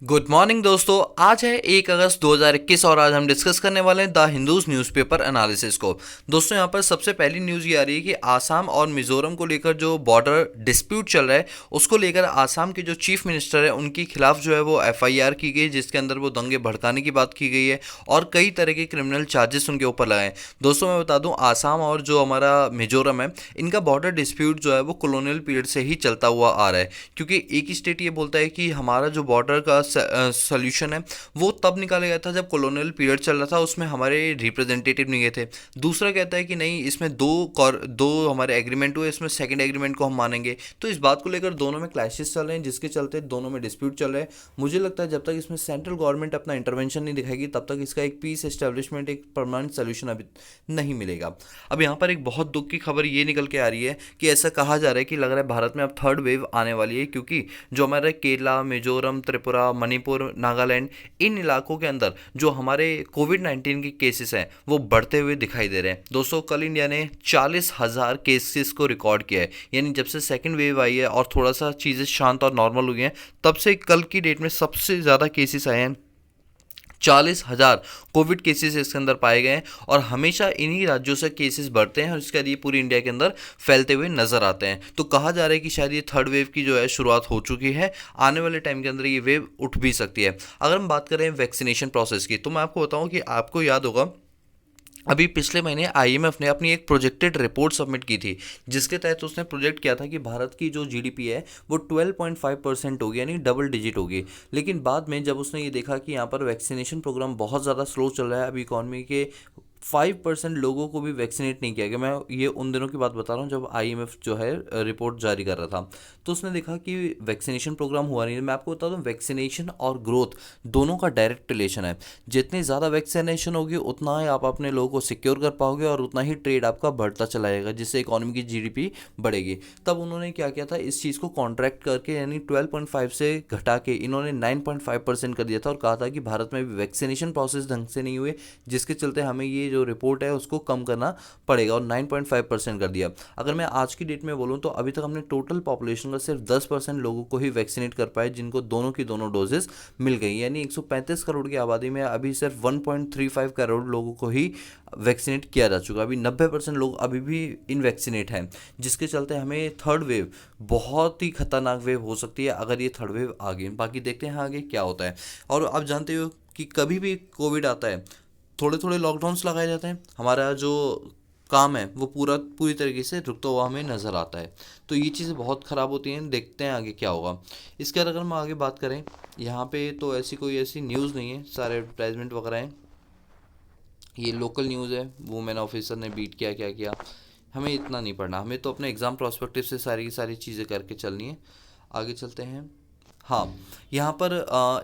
Good morning दोस्तों। आज है 1 अगस्त 2021 और आज हम डिस्कस करने वाले हैं द हिंदूज न्यूज़पेपर एनालिसिस को। दोस्तों यहाँ पर सबसे पहली न्यूज़ ये आ रही है कि आसाम और मिजोरम को लेकर जो बॉर्डर डिस्प्यूट चल रहा है उसको लेकर आसाम के जो चीफ मिनिस्टर है उनके खिलाफ जो है वो एफआईआर की गई, जिसके अंदर वो दंगे भड़काने की बात की गई है और कई तरह के क्रिमिनल चार्जेस उनके ऊपर लगाए। दोस्तों मैं बता दूं, आसाम और जो हमारा मिजोरम है इनका बॉर्डर डिस्प्यूट जो है वो कॉलोनियल पीरियड से ही चलता हुआ आ रहा है, क्योंकि एक ही स्टेट ये बोलता है कि हमारा जो बॉर्डर का सोल्यूशन है वो तब निकाला गया था जब कॉलोनियल पीरियड चल रहा था, उसमें हमारे रिप्रेजेंटेटिव नहीं गए थे। दूसरा कहता है कि नहीं, इसमें दो हमारे एग्रीमेंट हुए, इसमें सेकंड एग्रीमेंट को हम मानेंगे। तो इस बात को लेकर दोनों में क्लैशेस चल रहे हैं, जिसके चलते दोनों में डिस्प्यूट चल रहे हैं। मुझे लगता है जब तक इसमें सेंट्रल गवर्नमेंट अपना इंटरवेंशन नहीं दिखाएगी तब तक इसका एक पीस एस्टेब्लिशमेंट, एक परमानेंट सोल्यूशन अभी नहीं मिलेगा। अब यहाँ पर एक बहुत दुख की खबर ये निकल के आ रही है कि ऐसा कहा जा रहा है कि लग रहा है भारत में अब थर्ड वेव आने वाली है, क्योंकि जो हमारे केरला, मिजोरम, त्रिपुरा, मणिपुर, नागालैंड, इन इलाकों के अंदर जो हमारे कोविड-19 के केसेस हैं वो बढ़ते हुए दिखाई दे रहे हैं। दोस्तों कल इंडिया ने 40,000 केसेस को रिकॉर्ड किया है, यानी जब से सेकेंड वेव आई है और थोड़ा सा चीज़ें शांत और नॉर्मल हुई हैं तब से कल की डेट में सबसे ज़्यादा केसेस आए हैं। 40,000 कोविड केसेस इसके अंदर पाए गए हैं और हमेशा इन्हीं राज्यों से केसेस बढ़ते हैं और इसके बाद ये पूरी इंडिया के अंदर फैलते हुए नजर आते हैं। तो कहा जा रहा है कि शायद ये थर्ड वेव की जो है शुरुआत हो चुकी है, आने वाले टाइम के अंदर ये वेव उठ भी सकती है। अगर हम बात करें वैक्सीनेशन प्रोसेस की, तो मैं आपको बताऊं कि आपको याद होगा अभी पिछले महीने आईएमएफ ने अपनी एक प्रोजेक्टेड रिपोर्ट सबमिट की थी, जिसके तहत उसने प्रोजेक्ट किया था कि भारत की जो जीडीपी है वो 12.5% होगी, यानी डबल डिजिट होगी। लेकिन बाद में जब उसने ये देखा कि यहाँ पर वैक्सीनेशन प्रोग्राम बहुत ज़्यादा स्लो चल रहा है, अभी इकॉनमी के 5% लोगों को भी वैक्सीनेट नहीं किया गया। मैं ये उन दिनों की बात बता रहा हूँ जब आईएमएफ जो है रिपोर्ट जारी कर रहा था। तो उसने देखा कि वैक्सीनेशन प्रोग्राम हुआ नहीं। मैं आपको बता दूँ, वैक्सीनेशन और ग्रोथ दोनों का डायरेक्ट रिलेशन है। जितनी ज़्यादा वैक्सीनेशन होगी उतना ही आप अपने लोगों को सिक्योर कर पाओगे और उतना ही ट्रेड आपका बढ़ता चला जाएगा, जिससे इकोनॉमी की जीडीपी बढ़ेगी। तब उन्होंने क्या किया था, इस चीज़ को कॉन्ट्रैक्ट करके यानी 12.5 से घटा के इन्होंने 9.5% कर दिया था और कहा था कि भारत में भी वैक्सीनेशन प्रोसेस ढंग से नहीं हुए, जिसके चलते हमें ये जो रिपोर्ट है उसको कम करना पड़ेगा, और 9.5% कर दिया। अगर मैं आज की डेट में बोलूँ तो अभी तक हमने टोटल पॉपुलेशन का सिर्फ 10% लोगों को ही वैक्सीनेट कर पाए जिनको दोनों की दोनों डोजेस मिल गई, यानी 135 करोड़ की आबादी में अभी सिर्फ 1.35 करोड़ लोगों को ही वैक्सीनेट किया जा चुका है। अभी 90% लोग अभी भी इनवैक्सीनेट हैं, जिसके चलते हमें थर्ड वेव, बहुत ही खतरनाक वेव हो सकती है अगर ये थर्ड वेव आ गई। बाकी देखते हैं आगे क्या होता है। और आप जानते हो कि कभी भी कोविड आता है थोड़े थोड़े लॉकडाउन्स लगाए जाते हैं, हमारा जो काम है वो पूरी तरीके से रुकता हुआ हमें नज़र आता है। तो ये चीज़ें बहुत ख़राब होती हैं, देखते हैं आगे क्या होगा। इसके बाद अगर हम आगे बात करें, यहाँ पे तो ऐसी कोई ऐसी न्यूज़ नहीं है, सारे एडवर्टाइजमेंट वगैरह हैं। ये लोकल न्यूज़ है, वुमेन ऑफिसर ने बीट किया, क्या किया, हमें इतना नहीं पढ़ना। हमें तो अपने एग्ज़ाम प्रोस्पेक्टिव से सारी की सारी चीज़ें करके चलनी है। आगे चलते हैं। हाँ, यहाँ पर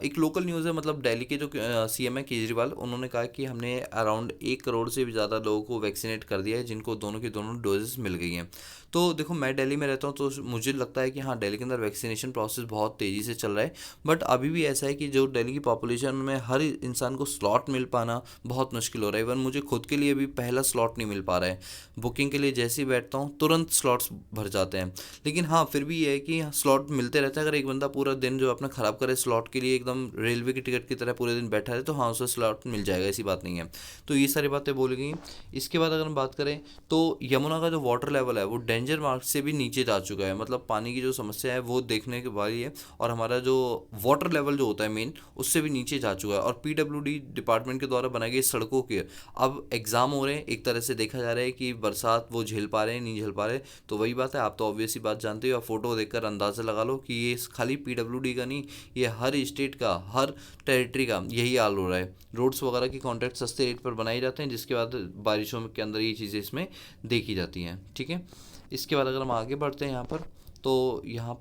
एक लोकल न्यूज़ है, मतलब दिल्ली के जो सीएम है केजरीवाल, उन्होंने कहा कि हमने अराउंड 1 करोड़ से भी ज़्यादा लोगों को वैक्सीनेट कर दिया है जिनको दोनों की दोनों डोजेस मिल गई हैं। तो देखो, मैं दिल्ली में रहता हूँ तो मुझे लगता है कि हाँ, दिल्ली के अंदर वैक्सीनेशन प्रोसेस बहुत तेज़ी से चल रहा है। बट अभी भी ऐसा है कि जो दिल्ली की पॉपुलेशन में हर इंसान को स्लॉट मिल पाना बहुत मुश्किल हो रहा है। इवन मुझे खुद के लिए भी पहला स्लॉट नहीं मिल पा रहा है। बुकिंग के लिए जैसे ही बैठता हूँ तुरंत स्लॉट्स भर जाते हैं। लेकिन हाँ, फिर भी ये है कि स्लॉट मिलते रहते हैं। अगर एक बंदा पूरा दिन जो अपना ख़राब करे स्लॉट के लिए, एकदम रेलवे की टिकट की तरह पूरे दिन बैठा है, तो हाँ उसे स्लॉट मिल जाएगा, ऐसी बात नहीं है। तो ये सारी बातें बोली गई। इसके बाद अगर हम बात करें तो यमुना का जो वाटर लेवल है वो डेंजर मार्क से भी नीचे जा चुका है, मतलब पानी की जो समस्या है वो देखने के वाली है। और हमारा जो वाटर लेवल जो होता है मेन, उससे भी नीचे जा चुका है। और पीडब्ल्यूडी डिपार्टमेंट के द्वारा बनाई गई सड़कों के अब एग्ज़ाम हो रहे हैं, एक तरह से देखा जा रहा है कि बरसात वो झेल पा रहे हैं नहीं झेल पा रहे। तो वही बात है, आप तो ऑब्वियसली बात जानते हो, आप फोटो देखकर अंदाज़ा लगा लो कि ये खाली पीडब्ल्यूडी का नहीं, ये हर स्टेट का, हर टेरिटरी का यही हाल हो रहा है। रोड्स वगैरह की कॉन्ट्रैक्ट सस्ते रेट पर बनाए जाते हैं, जिसके बाद बारिशों के अंदर ये चीज़ें इसमें देखी जाती हैं। ठीक है। इसके बाद अगर हम आगे बढ़ते हैं यहाँ पर, तो यहाँ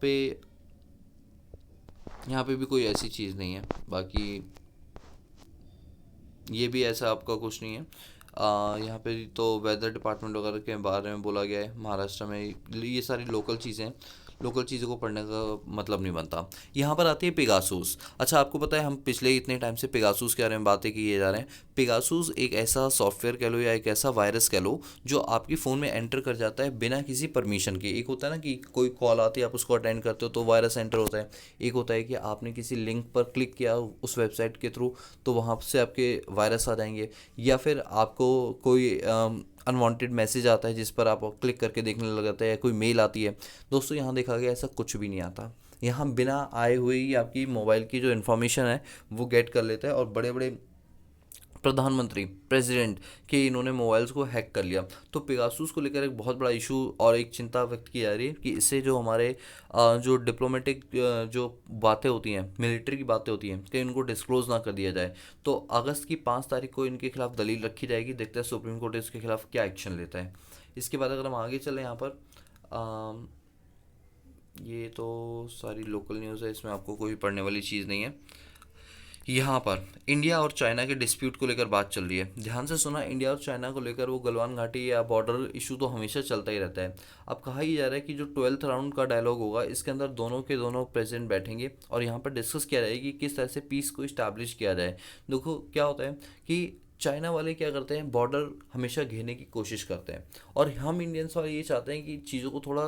पे भी कोई ऐसी चीज़ नहीं है। बाकी ये भी ऐसा आपका कुछ नहीं है। यहाँ पे तो वेदर डिपार्टमेंट वगैरह के बारे में बोला गया है, महाराष्ट्र में ये सारी लोकल चीज़ें हैं। लोकल चीज़ों को पढ़ने का मतलब नहीं बनता। यहाँ पर आती है पेगासूस। अच्छा, आपको पता है हम पिछले इतने टाइम से पेगासूस के बारे में बातें किए जा रहे हैं। पेगासूस एक ऐसा सॉफ्टवेयर कह लो या एक ऐसा वायरस कह लो जो आपकी फ़ोन में एंटर कर जाता है बिना किसी परमिशन के। एक होता है ना कि कोई कॉल आती है, आप उसको अटेंड करते हो तो वायरस एंटर होता है। एक होता है कि आपने किसी लिंक पर क्लिक किया उस वेबसाइट के थ्रू, तो वहाँ से आपके वायरस आ जाएंगे। या फिर आपको कोई अनवांटेड मैसेज आता है जिस पर आप क्लिक करके देखने लग जाते हैं, या कोई मेल आती है। दोस्तों, यहाँ देखा गया ऐसा कुछ भी नहीं आता। यहाँ बिना आए हुए ही आपकी मोबाइल की जो इन्फॉर्मेशन है वो गेट कर लेता है, और बड़े बड़े प्रधानमंत्री, प्रेसिडेंट के इन्होंने मोबाइल्स को हैक कर लिया। तो पेगासूस को लेकर एक बहुत बड़ा इशू और एक चिंता व्यक्त की जा रही है कि इससे जो हमारे जो डिप्लोमेटिक जो बातें होती हैं, मिलिट्री की बातें होती हैं, कि इनको डिस्क्लोज ना कर दिया जाए। तो अगस्त की 5 तारीख को इनके खिलाफ दलील रखी जाएगी। देखते हैं सुप्रीम कोर्ट इसके खिलाफ क्या एक्शन लेता है। इसके बाद अगर हम आगे चलें, यहाँ पर अम, ये तो सारी लोकल न्यूज़ है, इसमें आपको कोई पढ़ने वाली चीज़ नहीं है। यहाँ पर इंडिया और चाइना के डिस्प्यूट को लेकर बात चल रही है। ध्यान से सुना, इंडिया और चाइना को लेकर वो गलवान घाटी या बॉर्डर इशू तो हमेशा चलता ही रहता है। अब कहा ही जा रहा है कि जो 12th राउंड का डायलॉग होगा, इसके अंदर दोनों के दोनों प्रेसिडेंट बैठेंगे और यहाँ पर डिस्कस किया जाएगा कि किस तरह से पीस को इस्टेब्लिश किया जाए। देखो क्या होता है कि चाइना वाले क्या करते हैं, बॉर्डर हमेशा घेरने की कोशिश करते हैं, और हम इंडियंस वाले ये चाहते हैं कि चीज़ों को थोड़ा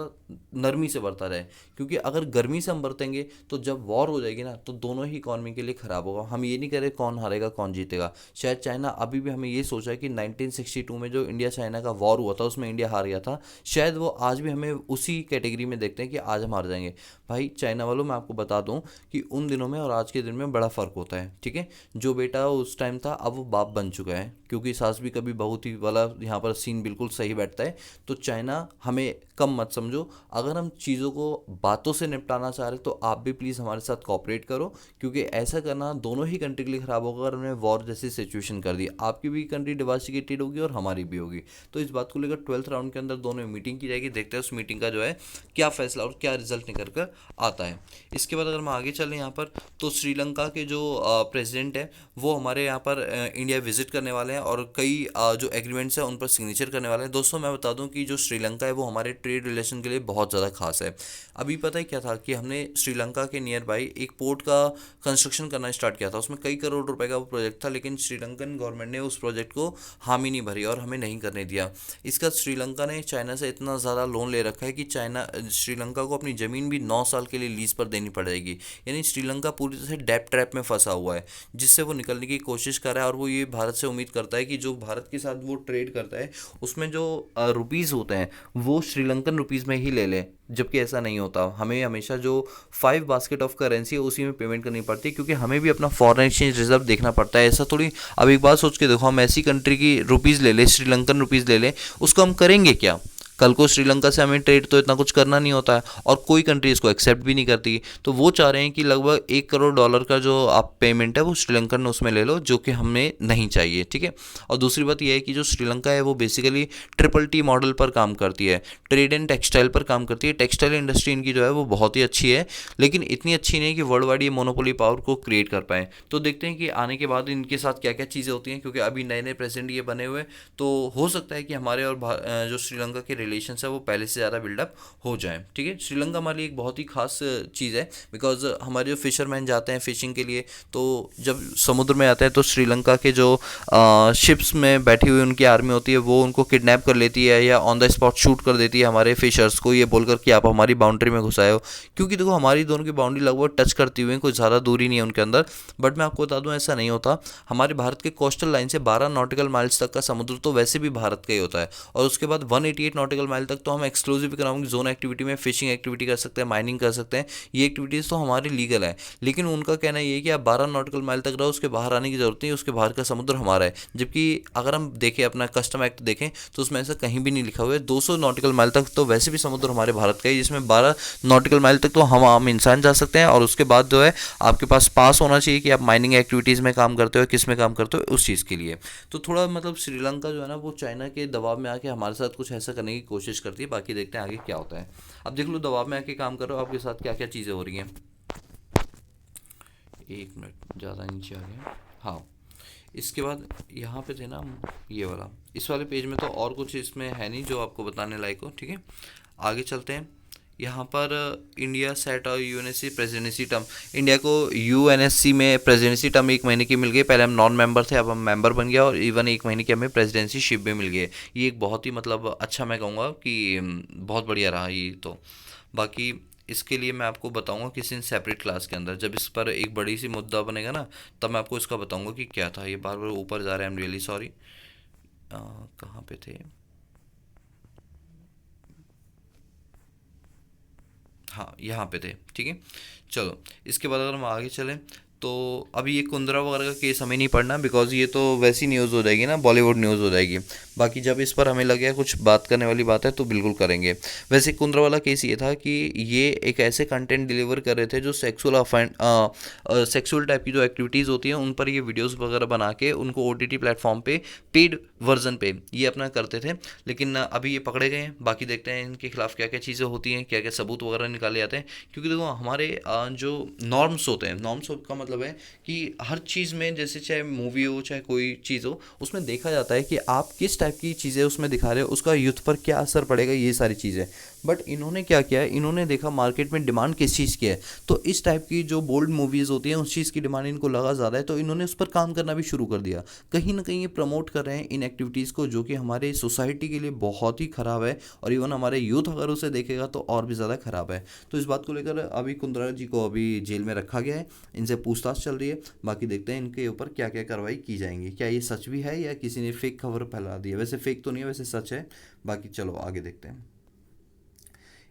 नरमी से बरता रहे। क्योंकि अगर गर्मी से हम बरतेंगे तो जब वॉर हो जाएगी ना, तो दोनों ही इकॉनमी के लिए ख़राब होगा। हम ये नहीं कह रहे कौन हारेगा कौन जीतेगा। शायद चाइना अभी भी हमें ये सोचा है कि 1962 में जो इंडिया चाइना का वॉर हुआ था उसमें इंडिया हार गया था, शायद वो आज भी हमें उसी कैटेगरी में देखते हैं कि आज हम हार जाएंगे। भाई चाइना वालों, मैं आपको बता दूं कि उन दिनों में और आज के दिन में बड़ा फ़र्क होता है। ठीक है, जो बेटा उस टाइम था अब वो बाप बन चुका है, क्योंकि सास भी कभी बहू थी वाला यहाँ पर सीन बिल्कुल सही बैठता है। तो चाइना हमें कम मत समझो। अगर हम चीज़ों को बातों से निपटाना चाह रहे तो आप भी प्लीज़ हमारे साथ कोऑपरेट करो, क्योंकि ऐसा करना दोनों ही कंट्री के लिए ख़राब होगा। अगर हमने वॉर जैसी सिचुएशन कर दी, आपकी भी कंट्री डिवास्टिकेटेड होगी और हमारी भी होगी। तो इस बात को लेकर 12th राउंड के अंदर दोनों मीटिंग की जाएगी। देखते हैं उस मीटिंग का जो है क्या फैसला और क्या रिजल्ट निकल कर आता है। इसके बाद अगर हम आगे चलें यहाँ पर, तो श्रीलंका के जो प्रेसिडेंट है वो हमारे यहाँ पर इंडिया विजिट करने वाले हैं, और कई जो एग्रीमेंट्स हैं उन पर सिग्नेचर करने वाले हैं। दोस्तों, मैं बता दूं कि जो श्रीलंका है वो हमारे ट्रेड रिलेशन के लिए बहुत ज़्यादा खास है। अभी पता है क्या था कि हमने श्रीलंका के नियर बाई एक पोर्ट का कंस्ट्रक्शन करना स्टार्ट किया था। उसमें कई करोड़ रुपए का वो प्रोजेक्ट था, लेकिन श्रीलंकन गवर्नमेंट ने उस प्रोजेक्ट को हामी नहीं भरी और हमें नहीं करने दिया। इसका श्रीलंका ने चाइना से इतना ज़्यादा लोन ले रखा है कि चाइना श्रीलंका को अपनी ज़मीन भी 9 साल के लिए लीज पर देनी पड़ेगी। यानी श्रीलंका पूरी तरह से डेब्ट ट्रैप में फंसा हुआ है, जिससे वो निकलने की कोशिश कर रहा है। और वो ये भारत से उम्मीद करता है कि जो भारत के साथ वो ट्रेड करता है उसमें जो रुपीज़ होते हैं वो श्रीलंकन रुपीज़ में ही ले ले, जबकि ऐसा नहीं होता। हमें हमेशा जो 5 बास्केट ऑफ करेंसी है उसी में पेमेंट करनी पड़ती है, क्योंकि हमें भी अपना फॉरेन एक्सचेंज रिजर्व देखना पड़ता है। ऐसा थोड़ी, अब एक बात सोच के देखो, हम ऐसी कंट्री की रुपीज़ ले ले, श्रीलंकन रुपीज़ ले ले, उसको हम करेंगे क्या? कल को श्रीलंका से हमें ट्रेड तो इतना कुछ करना नहीं होता है, और कोई कंट्री इसको एक्सेप्ट भी नहीं करती। तो वो चाह रहे हैं कि लगभग $1 करोड़ का जो आप पेमेंट है वो श्रीलंकन उसमें ले लो, जो कि हमें नहीं चाहिए। ठीक है, और दूसरी बात यह है कि जो श्रीलंका है वो बेसिकली ट्रिपल टी मॉडल पर काम करती है, ट्रेड एंड टेक्सटाइल पर काम करती है। टेक्सटाइल इंडस्ट्री इनकी जो है वो बहुत ही अच्छी है, लेकिन इतनी अच्छी नहीं कि वर्ल्ड वाइड ये मोनोपोली पावर को क्रिएट कर पाए। तो देखते हैं कि आने के बाद इनके साथ क्या क्या चीज़ें होती हैं, क्योंकि अभी नए नए प्रेसिडेंट ये बने हुए, तो हो सकता है कि हमारे और जो श्रीलंका के रिलेशन है वो पहले से ज़्यादा बिल्डअप हो जाए। ठीक है, श्रीलंका हमारे लिए एक बहुत ही खास चीज़ है, बिकॉज हमारे जो फिशरमैन जाते हैं फिशिंग के लिए, तो जब समुद्र में आते हैं तो श्रीलंका के जो शिप्स में बैठी हुई उनकी आर्मी होती है वो उनको किडनैप कर लेती है या ऑन द स्पॉट शूट कर देती है हमारे फिशर्स को, ये बोलकर कि आप हमारी बाउंड्री में घुस आए हो। क्योंकि देखो हमारी दोनों की बाउंड्री लगभग टच करती हुई, कोई ज़्यादा दूरी नहीं है उनके अंदर। बट मैं आपको बता दूं ऐसा नहीं होता। हमारे भारत के कोस्टल लाइन से 12 नॉटिकल माइल्स तक का समुद्र तो वैसे भी भारत का ही होता है, और उसके बाद 188 नॉटिकल माइल तक तो हम एक्सक्लूसिव इकोनॉमिक जोन एक्टिविटी में फिशिंग एक्टिविटी कर सकते हैं, माइनिंग कर सकते हैं। ये एक्टिविटीज़ तो हमारी लीगल है, लेकिन उनका कहना ये है कि आप 12 नॉटिकल माइल तक रहो, उसके बाहर आने की जरूरत नहीं, उसके बाहर का समुद्र हमारा है। जबकि अगर हम देखें अपना कस्टम एक्ट देखें तो उसमें ऐसा कहीं भी नहीं लिखा हुआ है। 200 नॉटिकल माइल तक तो वैसे भी समुद्र हमारे भारत का है, जिसमें 12 नॉटिकल माइल तक तो हम आम इंसान जा सकते हैं, और उसके बाद जो है आपके पास पास होना चाहिए कि आप माइनिंग एक्टिविटीज़ में काम करते हो, किस में काम करते हो, उस चीज़ के लिए। तो थोड़ा मतलब श्रीलंका जो है ना वो चाइना के दबाव में आके हमारे साथ कुछ ऐसा करने की कोशिश करती है। बाकी देखते हैं आगे क्या होता है। अब देख लो, दबाव में आके काम कर रहे हो, आपके साथ क्या क्या चीज़ें हो रही हैं। 1 मिनट ज़्यादा नीचे आ गया। हाँ, इसके बाद यहाँ पे थे ना हम, ये वाला, इस वाले पेज में तो और कुछ इसमें है नहीं जो आपको बताने लायक हो। ठीक है, आगे चलते हैं। यहाँ पर इंडिया सेट और यूएनएससी प्रेसिडेंसी टर्म, इंडिया को यूएनएससी में प्रेसिडेंसी टर्म 1 महीने की मिल गई। पहले हम नॉन मेंबर थे, अब हम मेंबर बन गया और इवन 1 महीने की हमें प्रेसिडेंसी शिप भी मिल गई है। ये एक बहुत ही मतलब अच्छा, मैं कहूँगा कि बहुत बढ़िया रहा ये तो। बाकी इसके लिए मैं आपको बताऊंगा किसी सेपरेट क्लास के अंदर, जब इस पर एक बड़ी सी मुद्दा बनेगा ना, तब मैं आपको इसका बताऊंगा कि क्या था। ये बार बार ऊपर जा रहा है, आई एम रियली सॉरी। कहाँ पे थे? हाँ, यहाँ पे थे, ठीक है। चलो, इसके बाद अगर हम आगे चलें तो अभी ये कुंद्रा वगैरह का केस हमें नहीं पढ़ना, बिकॉज ये तो वैसी न्यूज़ हो जाएगी ना, बॉलीवुड न्यूज़ हो जाएगी। बाकी जब इस पर हमें लगे कुछ बात करने वाली बात है तो बिल्कुल करेंगे। वैसे कुंद्रा वाला केस ये था कि ये एक ऐसे कंटेंट डिलीवर कर रहे थे जो सेक्सुअल टाइप की जो एक्टिविटीज़ होती हैं उन पर ये वीडियोस वगैरह बना के उनको ओटीटी प्लेटफॉर्म पे पेड वर्जन पे ये अपना करते थे। लेकिन अभी ये पकड़े गए हैं। बाकी देखते हैं इनके खिलाफ क्या क्या चीज़ें होती हैं, क्या क्या सबूत वगैरह निकाले जाते हैं। क्योंकि देखो हमारे जो नॉर्म्स होते हैं, नॉर्म्स का मतलब है कि हर चीज़ में, जैसे चाहे मूवी हो चाहे कोई चीज़ हो, उसमें देखा जाता है कि आप किस टाइप की चीज़ें उसमें दिखा रहे हो, उसका यूथ पर क्या असर पड़ेगा, ये सारी चीज़ें। बट इन्होंने क्या किया है, इन्होंने देखा मार्केट में डिमांड किस चीज़ की है, तो इस टाइप की जो बोल्ड मूवीज़ होती हैं उस चीज़ की डिमांड इनको लगा ज़्यादा है, तो इन्होंने उस पर काम करना भी शुरू कर दिया। कहीं ना कहीं ये प्रमोट कर रहे हैं इन एक्टिविटीज़ को, जो कि हमारे सोसाइटी के लिए बहुत ही ख़राब है, और इवन हमारे यूथ अगर उसे देखेगा तो और भी ज़्यादा ख़राब है। तो इस बात को लेकर अभी कुंद्रा जी को अभी जेल में रखा गया है, इनसे पूछताछ चल रही है। बाकी देखते हैं इनके ऊपर क्या क्या कार्रवाई की जाएंगी, क्या ये सच भी है या किसी ने फेक खबर फैला दी है। वैसे फेक तो नहीं है, वैसे सच है। बाकी चलो आगे देखते हैं।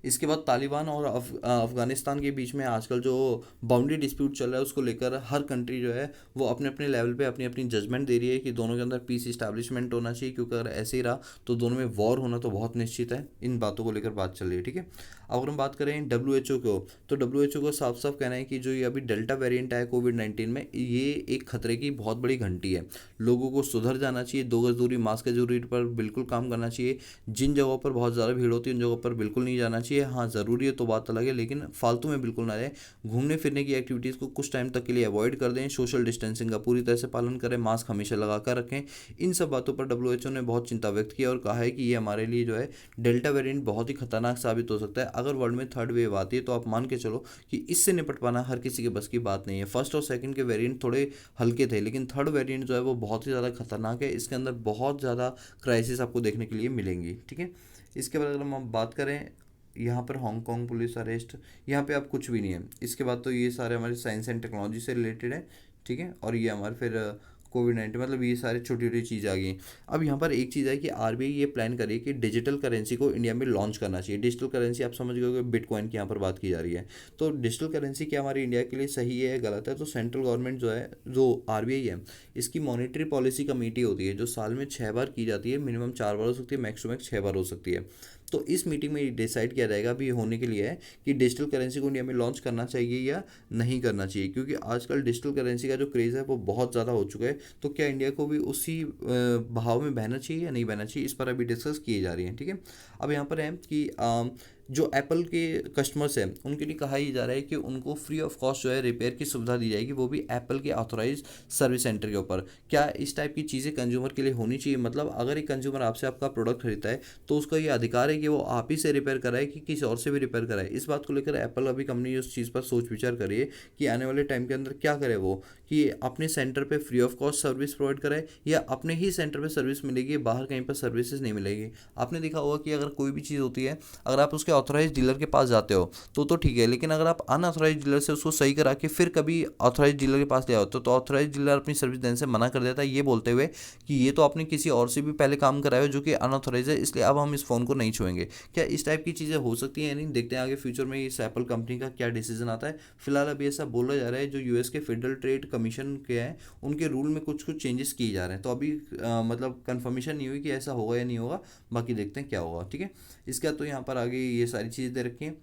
इसके बाद तालिबान और अफ़गानिस्तान के बीच में आजकल जो बाउंड्री डिस्प्यूट चल रहा है उसको लेकर हर कंट्री जो है वो अपने अपने लेवल पे अपनी अपनी जजमेंट दे रही है कि दोनों के अंदर पीस इस्टेब्लिशमेंट होना चाहिए, क्योंकि अगर ऐसे ही रहा तो दोनों में वॉर होना तो बहुत निश्चित है। इन बातों को लेकर बात चल रही है, ठीक है। अगर हम बात करें डब्ल्यू को, तो डब्ल्यू को साफ साफ कहना है कि जो ये अभी डेल्टा वेरिएंट आया कोविड-19 में, ये एक खतरे की बहुत बड़ी घंटी है। लोगों को सुधर जाना चाहिए, 2 गज दूरी, मास्क की दूरी पर बिल्कुल काम करना चाहिए। जिन जगहों पर बहुत ज़्यादा भीड़ होती है उन जगहों पर बिल्कुल नहीं जाना चाहिए। हाँ, ज़रूरी है तो बात अलग है, लेकिन फालतू में बिल्कुल ना जाए। घूमने फिरने की एक्टिविटीज़ को कुछ टाइम तक के लिए अवॉइड कर दें। सोशल डिस्टेंसिंग का पूरी तरह से पालन करें, मास्क हमेशा लगा कर रखें। इन सब बातों पर डब्ल्यू ने बहुत चिंता व्यक्त की और कहा है कि ये हमारे लिए जो है डेल्टा वेरिएंट बहुत ही खतरनाक साबित हो सकता है। अगर वर्ल्ड में थर्ड वेव आती है तो आप मान के चलो कि इससे निपट पाना हर किसी के बस की बात नहीं है। फर्स्ट और सेकंड के वेरिएंट थोड़े हल्के थे, लेकिन थर्ड वेरिएंट जो है वो बहुत ही ज़्यादा खतरनाक है। इसके अंदर बहुत ज़्यादा क्राइसिस आपको देखने के लिए मिलेंगी, ठीक है। इसके बाद अगर हम बात करें, यहाँ पर हांगकांग पुलिस अरेस्ट, यहाँ पे अब कुछ भी नहीं है। इसके बाद तो ये सारे हमारे साइंस एंड टेक्नोलॉजी से रिलेटेड है, ठीक है। और ये हमारे फिर कोविड-19, मतलब ये सारी छोटी छोटी चीज़ आ गई। अब यहाँ पर एक चीज़ है कि आरबीआई ये प्लान करी कि डिजिटल करेंसी को इंडिया में लॉन्च करना चाहिए। डिजिटल करेंसी आप समझ गए, बिटकॉइन की यहाँ पर बात की जा रही है। तो डिजिटल करेंसी क्या हमारी इंडिया के लिए सही है या गलत है, तो सेंट्रल गवर्नमेंट जो है, जो आरबीआई है, इसकी मॉनेटरी पॉलिसी कमेटी होती है जो साल में 6 बार की जाती है। मिनिमम 4 बार हो सकती है, मैक्स टू मैक्स 6 बार हो सकती है। तो इस मीटिंग में डिसाइड किया जाएगा, अभी होने के लिए है, कि डिजिटल करेंसी को इंडिया में लॉन्च करना चाहिए या नहीं करना चाहिए। क्योंकि आजकल डिजिटल करेंसी का जो क्रेज़ है वो बहुत ज़्यादा हो चुका है। तो क्या इंडिया को भी उसी बहाव में बहना चाहिए या नहीं बहना चाहिए, इस पर अभी डिस्कस किए जा रही हैं, ठीक है। अब यहाँ पर है कि जो एप्पल के कस्टमर्स हैं उनके लिए कहा ही जा रहा है कि उनको फ्री ऑफ कॉस्ट जो है रिपेयर की सुविधा दी जाएगी, वो भी एप्पल के ऑथोराइज सर्विस सेंटर के ऊपर। क्या इस टाइप की चीज़ें कंज्यूमर के लिए होनी चाहिए? मतलब अगर एक कंज्यूमर आपसे आपका प्रोडक्ट खरीदता है तो उसका ये अधिकार है कि वो आप ही से रिपेयर कराए कि किसी और से भी रिपेयर कराए। इस बात को लेकर एप्पल अभी कंपनी उस चीज़ पर सोच विचार करिए कि आने वाले टाइम के अंदर क्या करे वो, कि अपने सेंटर पे free of cost service provide कराए या अपने ही सेंटर पे सर्विस मिलेगी, बाहर कहीं पर सर्विसेज नहीं मिलेगी। आपने देखा होगा कि अगर कोई भी चीज़ होती है, अगर आप उसके ऑथराइज डीलर के पास जाते हो तो ठीक है, लेकिन अगर आप अनऑथराइज डीलर से उसको सही करा के फिर कभी ऑथराइज डीलर के पास ले आओ तो ऑथराइज डीलर अपनी सर्विस देने से मना कर देता है, ये बोलते हुए कि ये तो आपने किसी और से भी पहले काम कराया हो जो कि अनऑथराइज है, इसलिए अब हम इस फ़ोन को नहीं छुएंगे। क्या इस टाइप की चीज़ें हो सकती हैं या नहीं, देखते हैं आगे फ्यूचर में इस एप्पल कंपनी का क्या डिसीजन आता है। फिलहाल अभी ऐसा बोला जा रहा है जो यूएस के फेडरल ट्रेड कमीशन के हैं उनके रूल में कुछ कुछ चेंजेस किए जा रहे हैं। तो अभी मतलब कंफर्मेशन नहीं हुई कि ऐसा होगा या नहीं होगा, बाकी देखते हैं क्या होगा, ठीक है। इसके बाद तो यहाँ पर आगे ये सारी चीज़ें दे रखी हैं।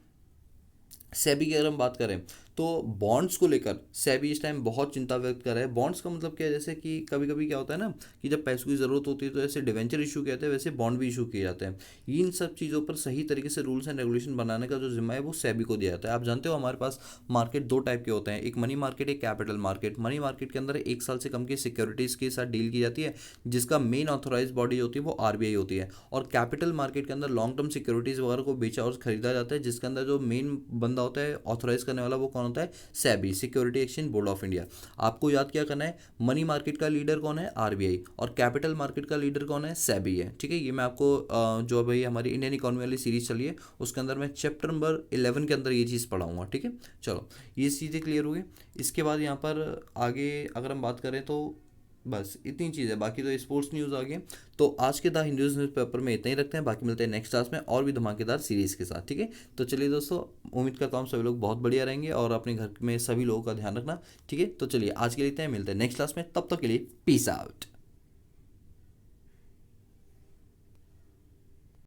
सेबी की अगर हम बात करें तो बॉन्ड्स को लेकर सेबी इस टाइम बहुत चिंता व्यक्त कर रहा है। बॉन्ड्स का मतलब क्या है, जैसे कि कभी कभी क्या होता है ना कि जब पैसों की ज़रूरत होती है तो ऐसे डिवेंचर इशू किए जाते हैं, वैसे बॉन्ड भी इशू किए जाते हैं। इन सब चीज़ों पर सही तरीके से रूल्स एंड रेगुलेशन बनाने का जो जिम्मा है वो सेबी को दिया जाता है। आप जानते हो हमारे पास मार्केट दो टाइप के होते हैं, एक मनी मार्केट, एक कैपिटल मार्केट। मनी मार्केट के अंदर 1 साल से कम की सिक्योरिटीज़ के साथ डील की जाती है, जिसका मेन ऑथोराइज बॉडी होती है वो आरबीआई होती है। और कैपिटल मार्केट के अंदर लॉन्ग टर्म सिक्योरिटीज़ वगैरह को बेचा और खरीदा जाता है, जिसके अंदर जो मेन बंदा होता है ऑथोराइज करने वाला वो कौन होता है, SEBI, security exchange board of India. आपको याद क्या करना है, मनी मार्केट का लीडर कौन है, आरबीआई, और कैपिटल मार्केट का लीडर कौन है, सेबी है। ठीक है, ये मैं आपको जो भाई हमारी इंडियन इकोनॉमी वाली सीरीज चली है उसके अंदर मैं चैप्टर नंबर 11 के अंदर ये चीज़ पढ़ाऊंगा। ठीक है, चलो ये चीज़ें क्लियर हो गई। इसके बाद यहाँ पर आगे अगर हम बात करें तो बस इतनी चीज़ है, बाकी तो स्पोर्ट्स न्यूज़ आ गए। तो आज के द हिंदूज न्यूज़पेपर में इतना ही रखते हैं, बाकी मिलते हैं नेक्स्ट क्लास में और भी धमाकेदार सीरीज़ के साथ। ठीक है, तो चलिए दोस्तों, उम्मीद करता हूँ सभी लोग बहुत बढ़िया रहेंगे और अपने घर में सभी लोगों का ध्यान रखना। ठीक है, तो चलिए आज के लिए इतना ही, मिलते हैं नेक्स्ट क्लास में, तब तक के लिए पीस आउट।